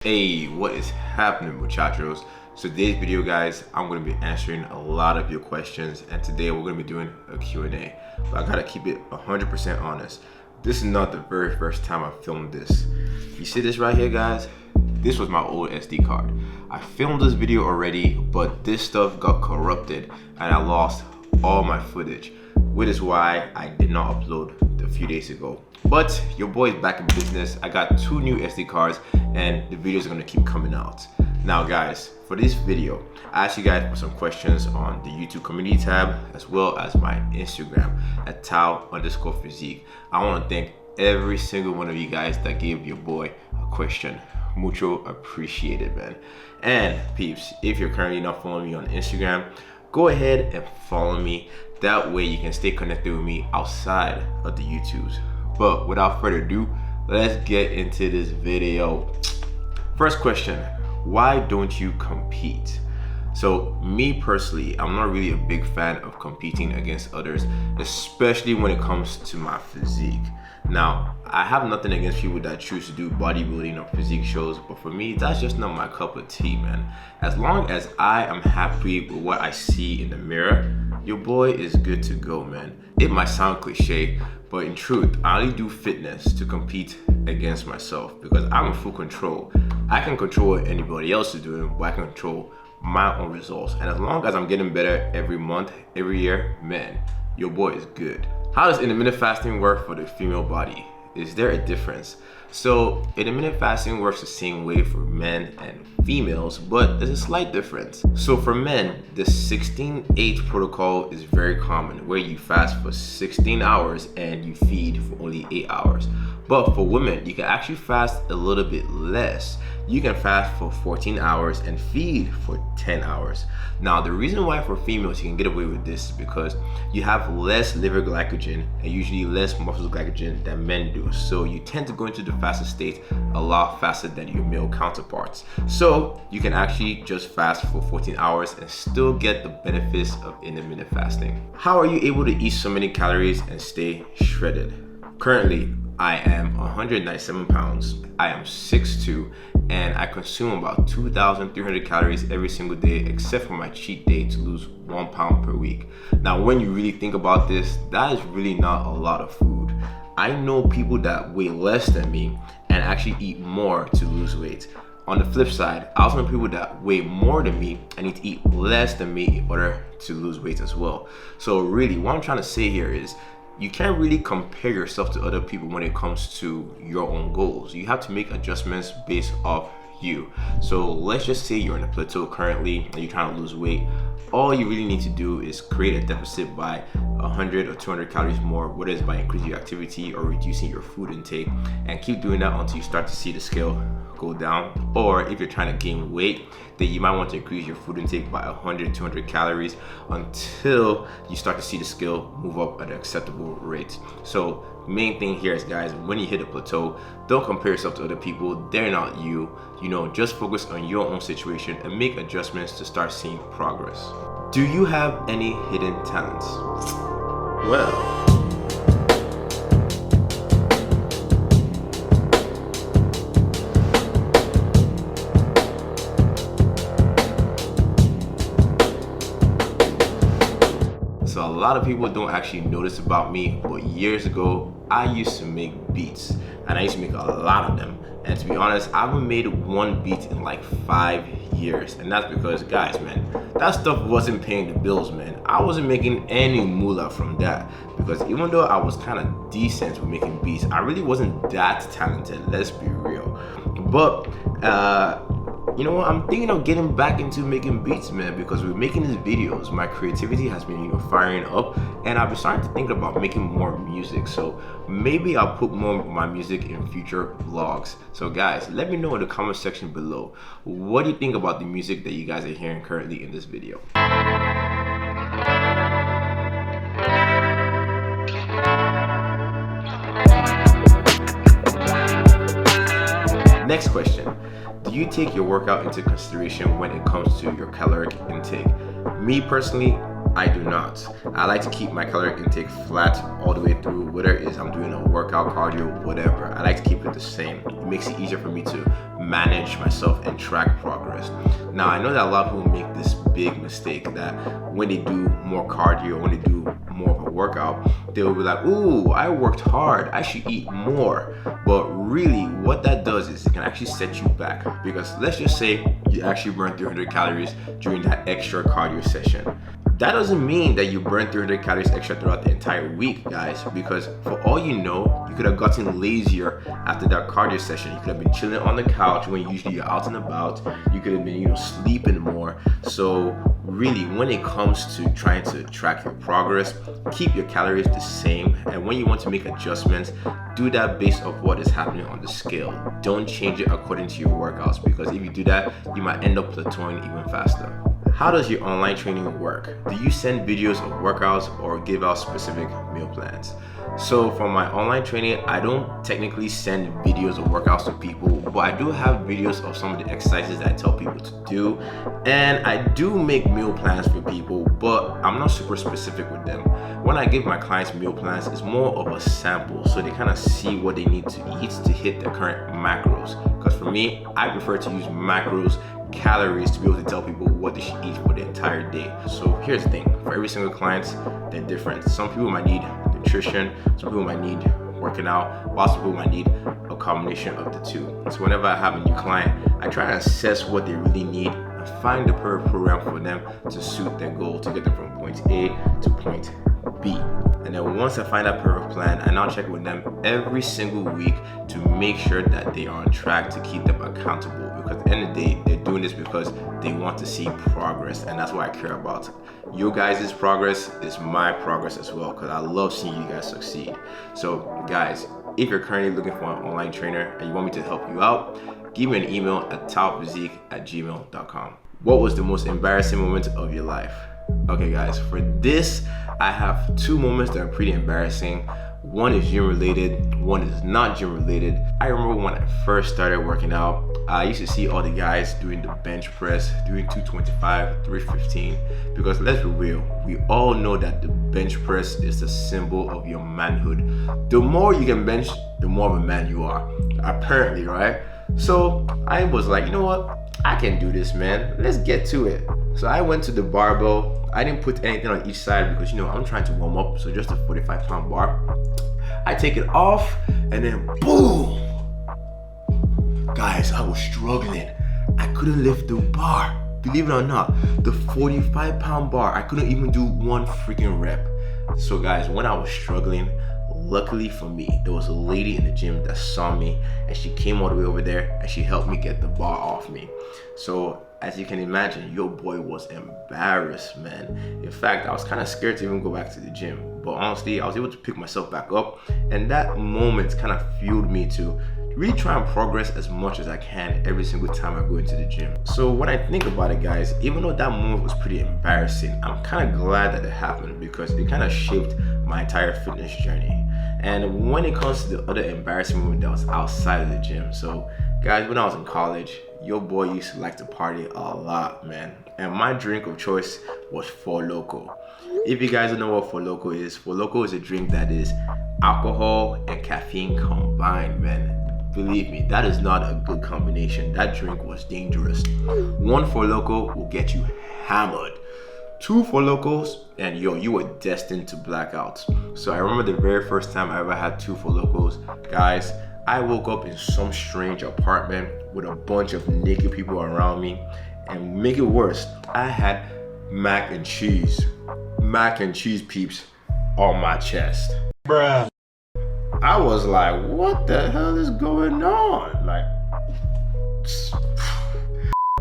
Hey, what is happening, muchachos? So today's video, guys, I'm going to be answering a lot of your questions, and today we're going to be doing a Q&A. But I gotta keep it 100% honest. This is not the very first time I filmed this. You see this right here, guys? This was my old SD card. I filmed this video already, but this stuff got corrupted and I lost all my footage, which is why I did not upload a few days ago. But your boy is back in business. I got 2 new SD cards and the videos are gonna keep coming out. Now guys, for this video, I asked you guys for some questions on the YouTube community tab as well as my Instagram at Tao_physique. I wanna thank every single one of you guys that gave your boy a question. Mucho appreciated, man. And peeps, if you're currently not following me on Instagram, go ahead and follow me. That way you can stay connected with me outside of the YouTubes. But without further ado, let's get into this video. First question, why don't you compete? So me personally, I'm not really a big fan of competing against others, especially when it comes to my physique. Now, I have nothing against people that choose to do bodybuilding or physique shows, but for me, that's just not my cup of tea, man. As long as I am happy with what I see in the mirror, your boy is good to go, man. It might sound cliche, but in truth, I only do fitness to compete against myself because I'm in full control. I can control what anybody else is doing, but I can control my own results. And as long as I'm getting better every month, every year, man, your boy is good. How does intermittent fasting work for the female body? Is there a difference? So intermittent fasting works the same way for men and females, but there's a slight difference. So for men, the 16-8 protocol is very common, where you fast for 16 hours and you feed for only 8 hours. But for women, you can actually fast a little bit less. You can fast for 14 hours and feed for 10 hours. Now, the reason why for females you can get away with this is because you have less liver glycogen and usually less muscle glycogen than men do. So you tend to go into the fasted state a lot faster than your male counterparts. So you can actually just fast for 14 hours and still get the benefits of intermittent fasting. How are you able to eat so many calories and stay shredded? Currently, I am 197 pounds, I am 6'2", and I consume about 2,300 calories every single day except for my cheat day to lose 1 pound per week. Now, when you really think about this, that is really not a lot of food. I know people that weigh less than me and actually eat more to lose weight. On the flip side, I also know people that weigh more than me and need to eat less than me in order to lose weight as well. So really, what I'm trying to say here is, you can't really compare yourself to other people when it comes to your own goals. You have to make adjustments based off you. So let's just say you're in a plateau currently and you're trying to lose weight. All you really need to do is create a deficit by 100 or 200 calories more, whether it's by increasing your activity or reducing your food intake, and keep doing that until you start to see the scale go down. Or if you're trying to gain weight, then you might want to increase your food intake by 100, 200 calories until you start to see the scale move up at an acceptable rate. So main thing here is, guys, when you hit a plateau, don't compare yourself to other people. They're not you. Just focus on your own situation and make adjustments to start seeing progress. Do you have any hidden talents? Well, so a lot of people don't actually notice about me, but years ago, I used to make beats, and I used to make a lot of them. And to be honest, I haven't made one beat in like 5 years. And that's because, guys, man, that stuff wasn't paying the bills, man. I wasn't making any moolah from that. Because even though I was kind of decent with making beats, I really wasn't that talented, let's be real. But, you know what, I'm thinking of getting back into making beats, man, because with making these videos, my creativity has been, firing up, and I've been starting to think about making more music. So maybe I'll put more of my music in future vlogs. So guys, let me know in the comment section below, what do you think about the music that you guys are hearing currently in this video? Next question. Do you take your workout into consideration when it comes to your caloric intake? Me personally, I do not. I like to keep my calorie intake flat all the way through, whether it is I'm doing a workout, cardio, whatever. I like to keep it the same. It makes it easier for me to manage myself and track progress. Now, I know that a lot of people make this big mistake that when they do more cardio, when they do more of a workout, they will be like, ooh, I worked hard, I should eat more. But really, what that does is it can actually set you back, because let's just say you actually burn 300 calories during that extra cardio session. That doesn't mean that you burn 300 calories extra throughout the entire week, guys, because for all you know, you could have gotten lazier after that cardio session. You could have been chilling on the couch when usually you're out and about. You could have been, sleeping more. So really, when it comes to trying to track your progress, keep your calories the same. And when you want to make adjustments, do that based off what is happening on the scale. Don't change it according to your workouts, because if you do that, you might end up plateauing even faster. How does your online training work? Do you send videos of workouts or give out specific meal plans? So for my online training, I don't technically send videos of workouts to people, but I do have videos of some of the exercises that I tell people to do. And I do make meal plans for people, but I'm not super specific with them. When I give my clients meal plans, it's more of a sample, so they kind of see what they need to eat to hit their current macros. Because for me, I prefer to use macros, calories, to be able to tell people what they should eat for the entire day. So here's the thing, for every single client, they're different. Some people might need nutrition, some people might need working out, while some people might need a combination of the two. So whenever I have a new client, I try to assess what they really need and find the perfect program for them to suit their goal, to get them from point A to point B. And then once I find that perfect plan, I now check with them every single week to make sure that they are on track, to keep them accountable. Because at the end of the day, they're doing this because they want to see progress, and that's what I care about. Your guys' progress is my progress as well, because I love seeing you guys succeed. So guys, if you're currently looking for an online trainer and you want me to help you out, give me an email at taophysique@gmail.com. What was the most embarrassing moment of your life? Okay guys, for this, I have two moments that are pretty embarrassing. One is gym related, one is not gym related. I remember when I first started working out, I used to see all the guys doing the bench press, doing 225, 315, because let's be real, we all know that the bench press is the symbol of your manhood. The more you can bench, the more of a man you are, apparently, right? So I was like, you know what? I can do this, man. Let's get to it. So I went to the barbell. I didn't put anything on each side because, I'm trying to warm up. So just a 45-pound bar. I take it off and then boom. Guys, I was struggling. I couldn't lift the bar. Believe it or not, the 45-pound bar, I couldn't even do one freaking rep. So guys, when I was struggling, luckily for me, there was a lady in the gym that saw me, and she came all the way over there and she helped me get the bar off me. So as you can imagine, your boy was embarrassed, man. In fact, I was kind of scared to even go back to the gym, but honestly, I was able to pick myself back up, and that moment kind of fueled me to really try and progress as much as I can every single time I go into the gym. So when I think about it, guys, even though that moment was pretty embarrassing, I'm kind of glad that it happened, because it kind of shaped my entire fitness journey. And when it comes to the other embarrassing moment that was outside of the gym, so guys, when I was in college, your boy used to like to party a lot, man. And my drink of choice was Four Loko. If you guys don't know what Four Loko is a drink that is alcohol and caffeine combined, man. Believe me, that is not a good combination. That drink was dangerous. One Four Loko will get you hammered. 2 Four Lokos, and you were destined to black out. So I remember the very first time I ever had 2 Four Lokos, guys, I woke up in some strange apartment with a bunch of naked people around me, and make it worse, I had mac and cheese peeps on my chest. Bruh. I was like, what the hell is going on? Like,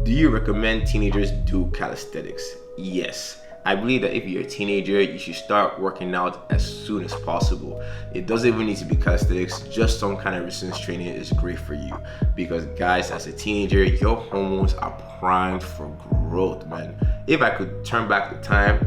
do you recommend teenagers do calisthenics? Yes. I believe that if you're a teenager, you should start working out as soon as possible. It doesn't even need to be calisthenics, just some kind of resistance training is great for you. Because guys, as a teenager, your hormones are primed for growth, man. If I could turn back the time,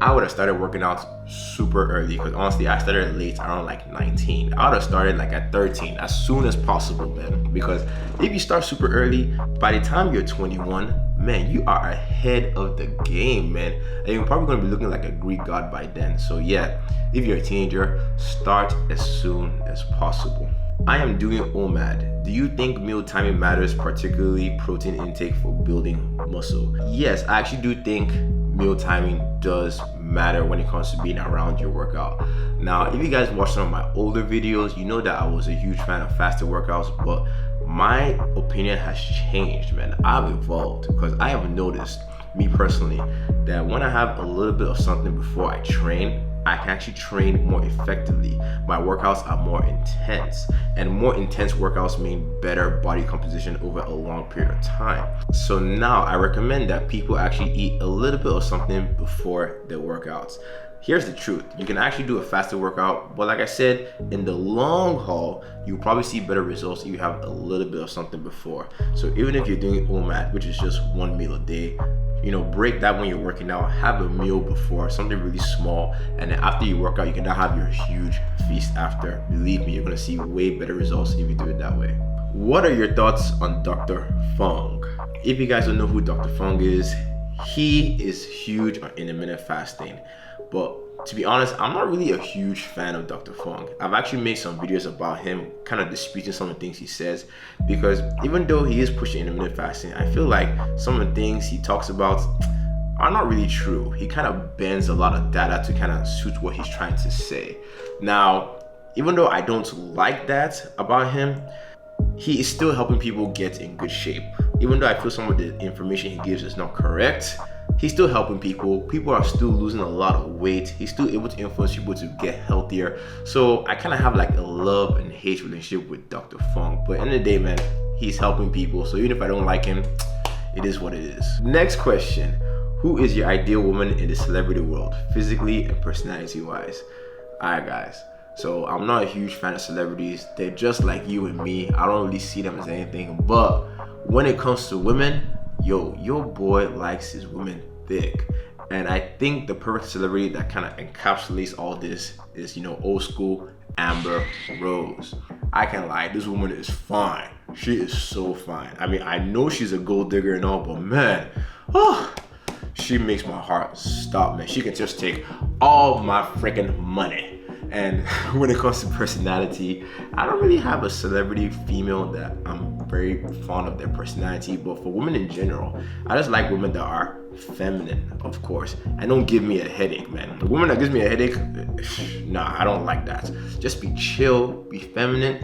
I would have started working out super early, because honestly I started late, around like 19. I would have started like at 13, as soon as possible, man, because if you start super early, by the time you're 21, man, you are ahead of the game, man, and you're probably going to be looking like a Greek god by then. So yeah, if you're a teenager, start as soon as possible. I am doing OMAD. Do you think meal timing matters, particularly protein intake for building muscle? Yes, I actually do think meal timing does matter when it comes to being around your workout. Now, if you guys watch some of my older videos, you know that I was a huge fan of fasted workouts, but my opinion has changed, man. I've evolved, because I have noticed, me personally, that when I have a little bit of something before I train, I can actually train more effectively. My workouts are more intense, and more intense workouts mean better body composition over a long period of time. So now I recommend that people actually eat a little bit of something before their workouts. Here's the truth, you can actually do a fasted workout, but like I said, in the long haul, you'll probably see better results if you have a little bit of something before. So even if you're doing OMAD, which is just one meal a day, break that when you're working out, have a meal before, something really small, and then after you work out, you can now have your huge feast after. Believe me, you're gonna see way better results if you do it that way. What are your thoughts on Dr. Fung? If you guys don't know who Dr. Fung is, he is huge on intermittent fasting. But to be honest, I'm not really a huge fan of Dr. Fung. I've actually made some videos about him, kind of disputing some of the things he says, because even though he is pushing intermittent fasting, I feel like some of the things he talks about are not really true. He kind of bends a lot of data to kind of suit what he's trying to say. Now, even though I don't like that about him, he is still helping people get in good shape. Even though I feel some of the information he gives is not correct, he's still helping people. People are still losing a lot of weight. He's still able to influence people to get healthier. So I kind of have like a love and hate relationship with Dr. Fung. But at the end of the day, man, he's helping people. So even if I don't like him, it is what it is. Next question. Who is your ideal woman in the celebrity world, physically and personality wise? Alright guys, so I'm not a huge fan of celebrities. They're just like you and me. I don't really see them as anything. But when it comes to women, your boy likes his women thick. And I think the perfect celebrity that kind of encapsulates all this is, old school Amber Rose. I can't lie, this woman is fine. She is so fine. I mean, I know she's a gold digger and all, but man, she makes my heart stop, man. She can just take all my freaking money. And when it comes to personality, I don't really have a celebrity female that I'm very fond of their personality, but for women in general, I just like women that are feminine, of course, and don't give me a headache, man. A woman that gives me a headache, nah, I don't like that. Just be chill, be feminine,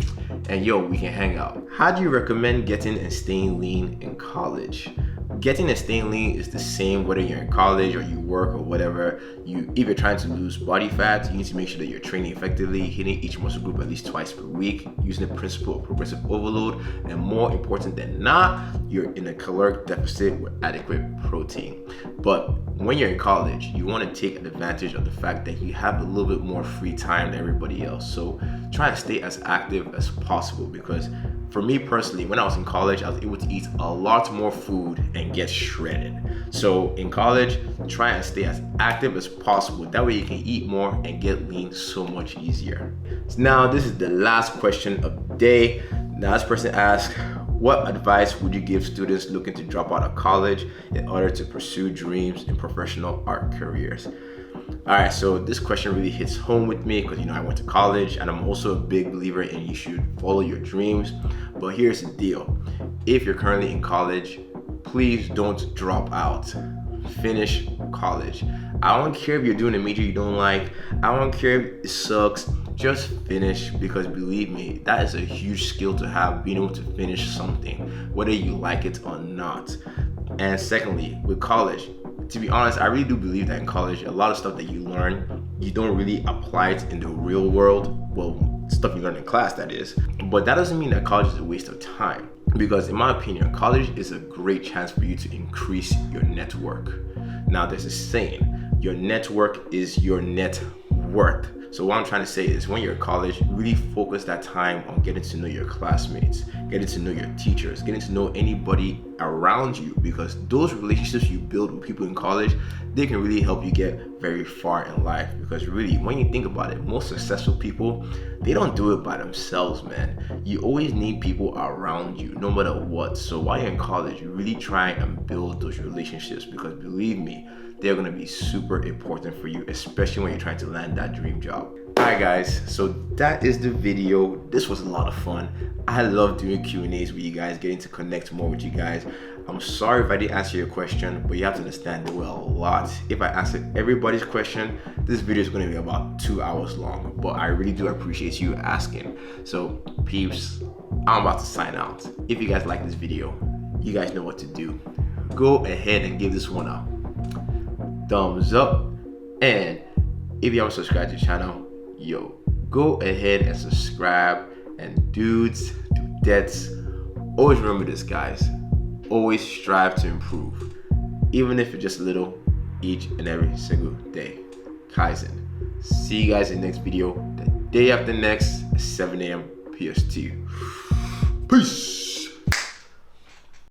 and we can hang out. How do you recommend getting and staying lean in college? Getting and staying lean is the same whether you're in college or you work or whatever. If you're trying to lose body fat, you need to make sure that you're training effectively, hitting each muscle group at least twice per week, using the principle of progressive overload, and more important than not, you're in a caloric deficit with adequate protein. But when you're in college, you want to take advantage of the fact that you have a little bit more free time than everybody else. So try and stay as active as possible, because for me personally, when I was in college, I was able to eat a lot more food and get shredded. So in college, try and stay as active as possible. That way you can eat more and get lean so much easier. So now this is the last question of the day. Now this person asks, what advice would you give students looking to drop out of college in order to pursue dreams in professional art careers? Alright, so this question really hits home with me because I went to college, and I'm also a big believer in you should follow your dreams. But here's the deal. If you're currently in college, please don't drop out. Finish college. I don't care if you're doing a major you don't like. I don't care if it sucks. Just finish, because believe me, that is a huge skill to have, being able to finish something, whether you like it or not. And secondly, with college, to be honest, I really do believe that in college, a lot of stuff that you learn, you don't really apply it in the real world. Well, stuff you learn in class, that is. But that doesn't mean that college is a waste of time. Because in my opinion, college is a great chance for you to increase your network. Now, there's a saying, your network is your net worth. So what I'm trying to say is, when you're in college, really focus that time on getting to know your classmates, getting to know your teachers, getting to know anybody around you, because those relationships you build with people in college, they can really help you get very far in life. Because really, when you think about it, most successful people, they don't do it by themselves, man. You always need people around you, no matter what. So while you're in college, you really try and build those relationships, because believe me, they're gonna be super important for you, especially when you're trying to land that dream job. Alright guys, so that is the video. This was a lot of fun. I love doing Q&As with you guys, getting to connect more with you guys. I'm sorry if I didn't answer your question, but you have to understand there were a lot. If I answered everybody's question, this video is going to be about 2 hours long, but I really do appreciate you asking. So peeps, I'm about to sign out. If you guys like this video, you guys know what to do. Go ahead and give this one a thumbs up, and if you haven't subscribed to the channel, yo, go ahead and subscribe. And dudes, dudettes, always remember this, guys. Always strive to improve, even if it's just a little, each and every single day. Kaizen. See you guys in the next video, the day after next, 7 a.m. PST. Peace.